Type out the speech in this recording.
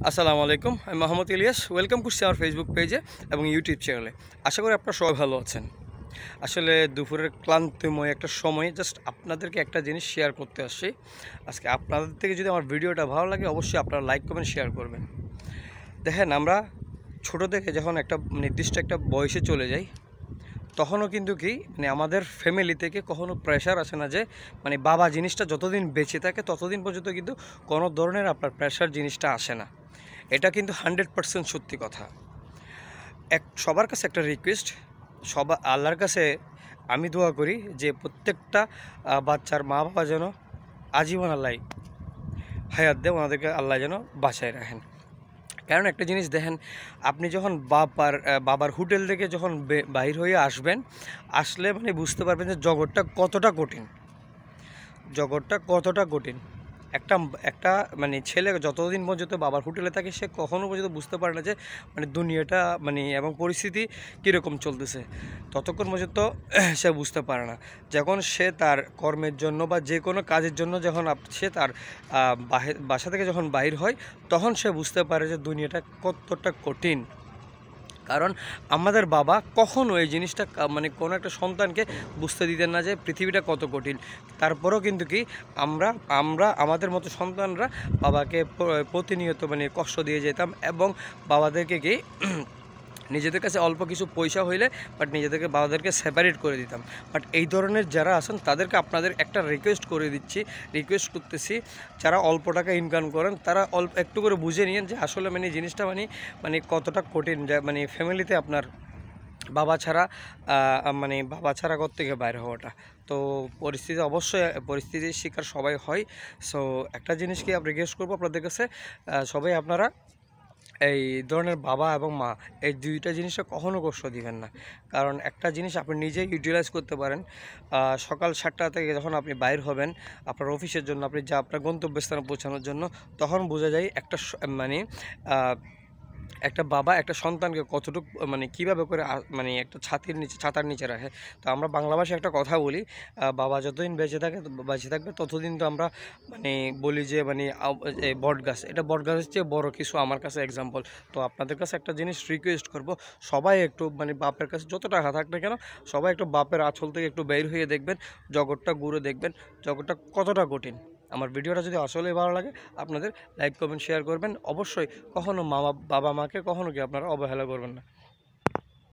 আসসালামু আলাইকুম, আমি মোহাম্মদ ইলিয়াস। ওয়েলকাম করছি আমার ফেসবুক পেজে এবং ইউটিউব চ্যানেলে। আশা করি আপনারা সবাই ভালো আছেন। আসলে দুপুরের ক্লান্তিময় একটা সময়ে জাস্ট আপনাদেরকে একটা জিনিস শেয়ার করতে আসছি। আজকে আপনাদের থেকে যদি আমার ভিডিওটা ভালো লাগে, অবশ্যই আপনারা লাইক করবেন, শেয়ার করবেন। দেখেন, আমরা ছোটো থেকে যখন একটা নির্দিষ্ট একটা বয়সে চলে যাই, তখনও কিন্তু আমাদের ফ্যামিলি থেকে কখনো প্রেশার আসে না যে বাবা জিনিসটা যতদিন বেঁচে থাকে ততদিন পর্যন্ত কিন্তু কোনো ধরনের আপনার প্রেশার জিনিসটা আসে না। এটা কিন্তু 100% সত্যি কথা। সবার কাছে একটা রিকোয়েস্ট, আল্লাহর কাছে আমি দোয়া করি যে প্রত্যেকটা বাচ্চার মা বাবা যেন আজীবন আল্লাহ হায়াত দেয়, ওনাদেরকে আল্লাহ যেন বাঁচায় রাখেন। কারণ একটা জিনিস দেখেন, আপনি যখন বাবার হোটেল থেকে যখন বাহির হয়ে আসবেন, আসলে বুঝতে পারবেন যে জগৎটা কতটা কঠিন। একটা একটা ছেলে যতদিন পর্যন্ত বাবার হোটেলে থাকে, সে কখনো পর্যন্ত বুঝতে পারে না যে দুনিয়াটা এবং পরিস্থিতি কীরকম চলতেছে। ততক্ষণ পর্যন্ত সে বুঝতে পারে না। যখন সে তার কর্মের জন্য বা যে কোনো কাজের জন্য যখন সে তার বাসা থেকে যখন বাহির হয়, তখন সে বুঝতে পারে যে দুনিয়াটা কতটা কঠিন। কারণ আমাদের বাবা কখনো এই জিনিসটা কোনো একটা সন্তানকে বুঝতে দিতেন না যে পৃথিবীটা কত কঠিন। তারপরেও কিন্তু আমরা আমাদের মতো সন্তানরা বাবাকে প্রতিনিয়ত কষ্ট দিয়ে যেতাম এবং বাবাদেরকে নিজেদের কাছে অল্প কিছু পয়সা হইলে বাবাদেরকে সেপারেট করে দিতাম। বাট এই ধরনের যারা আছেন তাদেরকে আপনাদের একটা রিকোয়েস্ট করতেছি, যারা অল্প টাকা ইনকাম করেন তারা একটু করে বুঝে নিন যে আসলে জিনিসটা কতটা কঠিন। ফ্যামিলিতে আপনার বাবা ছাড়া থেকে বাইরে হওয়াটা, তো পরিস্থিতির শিকার সবাই হয়। সো একটা জিনিস রিকোয়েস্ট করবো আপনাদের কাছে, সবাই আপনারা এই ধরনের বাবা এবং মা, এই দুইটা জিনিসটা কখনো কষ্ট দিবেন না। কারণ একটা জিনিস আপনি নিজেই ইউটিলাইজ করতে পারেন। সকাল 7টা থেকে যখন আপনি বাইর হবেন আপনার অফিসের জন্য, আপনার গন্তব্যস্থানে পৌঁছানোর জন্য, তখন বোঝা যায় একটা বাবা একটা সন্তানকে কতটুকু কীভাবে করে একটা ছাতার নিচে রাখে। তো আমরা বাংলা ভাষায় একটা কথা বলি, বাবা যতদিন বেঁচে থাকবে ততদিন তো আমরা বলি যে বট গাছ, এটা বট গাছের চেয়ে বড় কিছু আমার কাছে এক্সাম্পল। তো আপনাদের কাছে একটা জিনিস রিকোয়েস্ট করব, সবাই একটু বাপের কাছে যত টাকা থাক না কেন, সবাই একটু বাপের আঁচল থেকে একটু বের হয়ে দেখবেন, জগৎটা ঘুরে দেখবেন জগৎটা কতটা কঠিন। আমার ভিডিওটা যদি আসলেই ভালো লাগে, আপনাদের লাইক কমেন্ট শেয়ার করবেন। অবশ্যই কখনো বাবা মাকে কখনো আপনারা অবহেলা করবেন না।